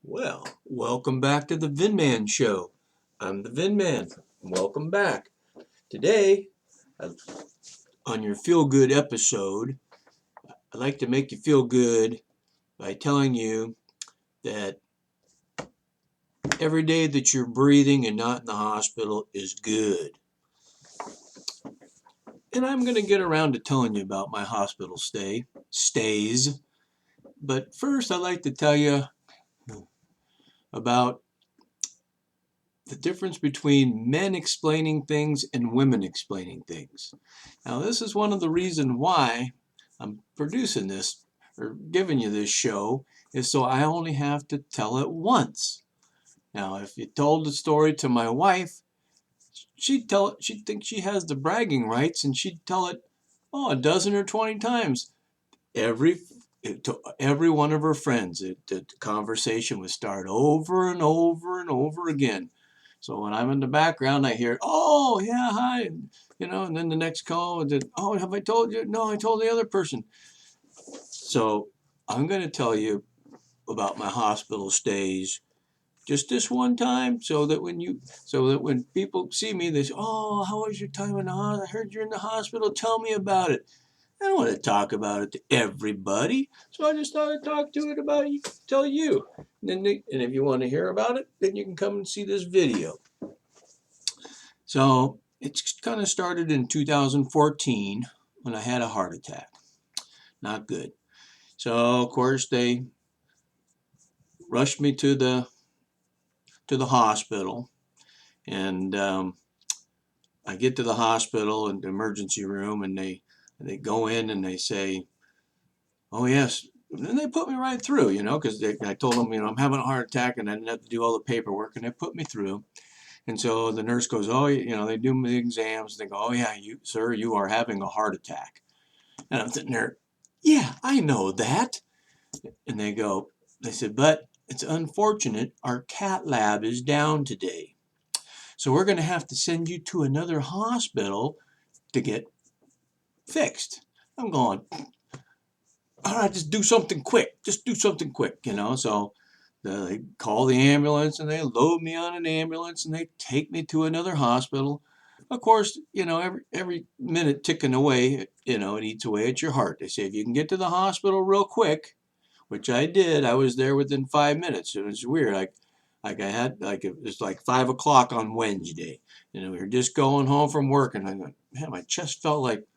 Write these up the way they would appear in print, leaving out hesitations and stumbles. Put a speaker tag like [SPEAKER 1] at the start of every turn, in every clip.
[SPEAKER 1] Well, welcome back to the Vin-Man show. I'm the Vin-Man. Welcome back. Today, uh, on your feel-good episode, I'd like to make you feel good by telling you that every day that you're breathing and not in the hospital is good. And I'm going to get around to telling you about my hospital stays. But first, I'd like to tell you about the difference between men explaining things and women explaining things. Now, this is one of the reasons why I'm producing this or giving you this show, is so I only have to tell it once. Now, if you told the story to my wife, she'd think she has the bragging rights and she'd tell it, a dozen or 20 times. Every to every one of her friends, the conversation would start over and over and over again. So when I'm in the background, I hear, "Oh yeah, hi," and then the next call, "Oh, have I told you?" "No, I told the other person." So I'm going to tell you about my hospital stays just this one time, so that when people see me, they say, "Oh, how was your time in the hospital? I heard you're in the hospital. Tell me about it." I don't want to talk about it to everybody, so I just thought I'd talk to it about you, tell you. And if you want to hear about it, then you can come and see this video. So it's kind of started in 2014 when I had a heart attack. Not good. So of course they rushed me to the hospital, and I get to the hospital and the emergency room, and they go in and they say, "Oh yes." And then they put me right through, because I told them, I'm having a heart attack, and I didn't have to do all the paperwork, and they put me through. And so the nurse goes, "Oh, they do the exams. They go, 'Oh yeah, sir, you are having a heart attack.'" And I'm sitting there, "Yeah, I know that." And they said, "But it's unfortunate. Our cat lab is down today. So we're going to have to send you to another hospital to get fixed." I'm going, "All right, just do something quick. Just do something quick. So they call the ambulance and they load me on an ambulance and they take me to another hospital. Of course, every minute ticking away, it eats away at your heart. They say if you can get to the hospital real quick, which I did. I was there within 5 minutes. It was weird. Like I had it was like 5 o'clock on Wednesday, and we were just going home from work, and I went, man, my chest felt like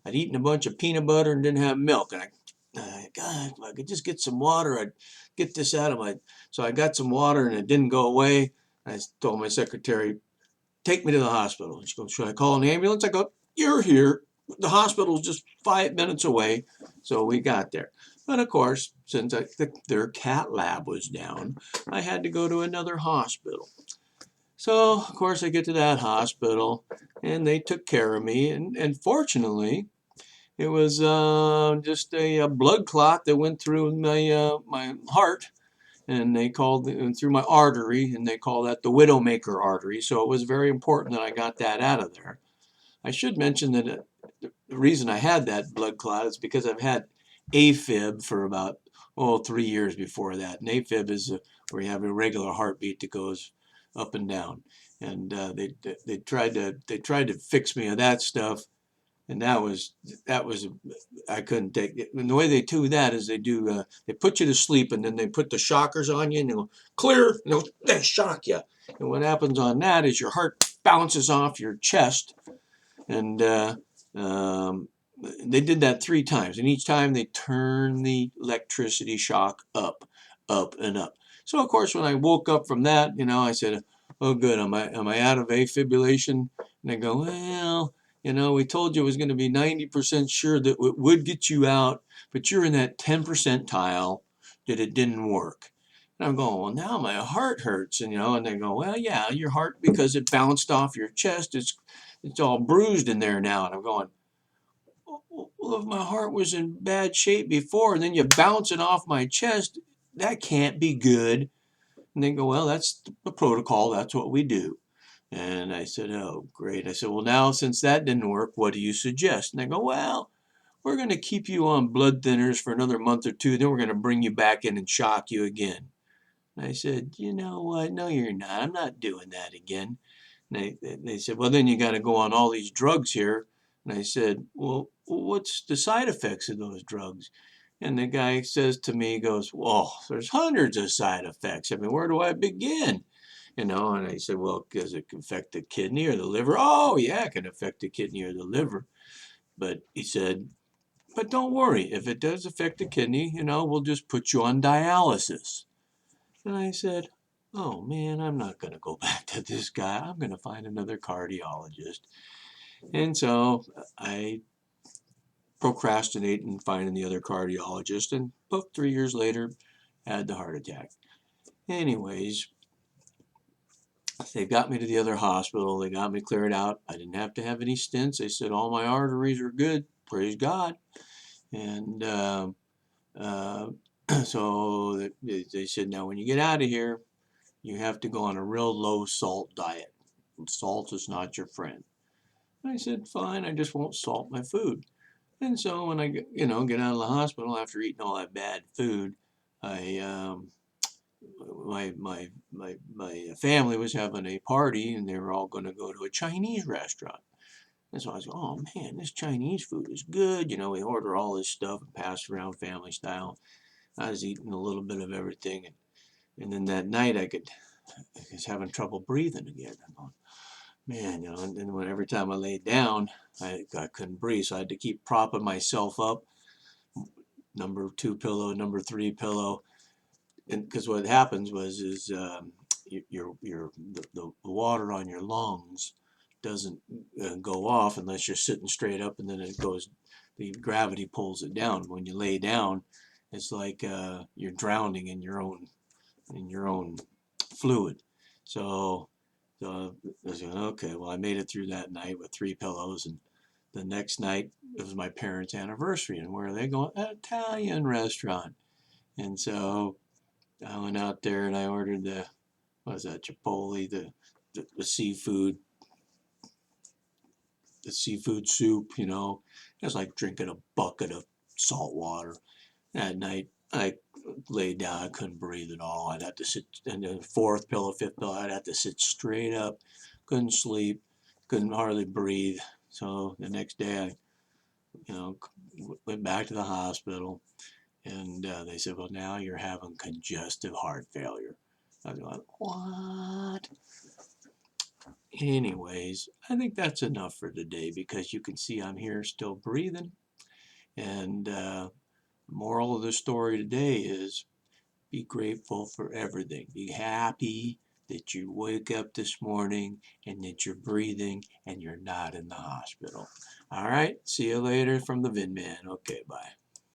[SPEAKER 1] I'd eaten a bunch of peanut butter and didn't have milk, and God, if I could just get some water, I'd get this out of my. So I got some water, and it didn't go away. I told my secretary, take me to the hospital. She goes, should I call an ambulance? I go, you're here. The hospital's just 5 minutes away. So we got there. But of course, since their cat lab was down, I had to go to another hospital. So, of course, I get to that hospital and they took care of me. And fortunately, it was just a blood clot that went through my heart, and they called through my artery, and they call that the widowmaker artery. So it was very important that I got that out of there. I should mention that the reason I had that blood clot is because I've had AFib for about 3 years before that. And AFib is where you have a regular heartbeat that goes up and down. And they tried to fix me of that stuff, and that was I couldn't take it. And the way they do that is they put you to sleep, and then they put the shockers on you and they go clear, and they shock you. And what happens on that is your heart bounces off your chest, and they did that 3 times, and each time they turn the electricity shock up, up and up. So of course when I woke up from that, I said, "Oh good, am I out of afibrillation?" And they go, "Well, we told you it was going to be 90% sure that it would get you out, but you're in that 10 percentile that it didn't work." And I'm going, "Well, now my heart hurts," and they go, "Well, yeah, your heart, because it bounced off your chest, it's all bruised in there now." And I'm going, "Well, if my heart was in bad shape before, and then you bounce it off my chest, that can't be good." And they go, "Well, that's the protocol. That's what we do." And I said, "Oh, great." I said, "Well, now, since that didn't work, what do you suggest?" And they go, "Well, we're going to keep you on blood thinners for another month or two. Then we're going to bring you back in and shock you again." And I said, you know what? No, you're not. I'm not doing that again. And they said, well, then you got to go on all these drugs here. And I said, well, what's the side effects of those drugs? And the guy says to me, he goes, well, there's hundreds of side effects. I mean, where do I begin? You know, and I said, well, does it affect the kidney or the liver? Oh, yeah, it can affect the kidney or the liver. But he said, but don't worry, if it does affect the kidney, you know, we'll just put you on dialysis. And I said, oh man, I'm not going to go back to this guy. I'm going to find another cardiologist. And so I procrastinated in finding the other cardiologist, and about 3 years later, had the heart attack. Anyways, they got me to the other hospital. They got me cleared out. I didn't have to have any stents. They said all my arteries are good. Praise God. And uh, so they said, now when you get out of here, you have to go on a real low salt diet. Salt is not your friend. I said, fine, I just won't salt my food. And so when I get out of the hospital after eating all that bad food, I my family was having a party and they were all going to go to a Chinese restaurant. And so I was going, oh man, this Chinese food is good. You know, we order all this stuff and pass it around family style. I was eating a little bit of everything, and then that night I was having trouble breathing again. I'm going, man, you know, and then every time I laid down, I couldn't breathe, so I had to keep propping myself up, number 2 pillow, number 3 pillow, and because what happens is the water on your lungs doesn't go off unless you're sitting straight up, and then the gravity pulls it down. When you lay down, it's like you're drowning in your own fluid. So I said, okay, well, I made it through that night with 3 pillows, and the next night it was my parents' anniversary, and where are they going? An Italian restaurant. And so I went out there and I ordered what was that, Chipotle, the seafood soup, you know. It was like drinking a bucket of salt water. That night I laid down, I couldn't breathe at all. I'd have to sit, and the 4th pillow, 5th pillow, I'd have to sit straight up, couldn't sleep, couldn't hardly breathe. So the next day I, went back to the hospital, and they said, well, now you're having congestive heart failure. I was like, what? Anyways, I think that's enough for today because you can see I'm here still breathing. And moral of the story today is be grateful for everything. Be happy that you wake up this morning and that you're breathing and you're not in the hospital. All right, see you later from the Vin-Man. Okay, bye.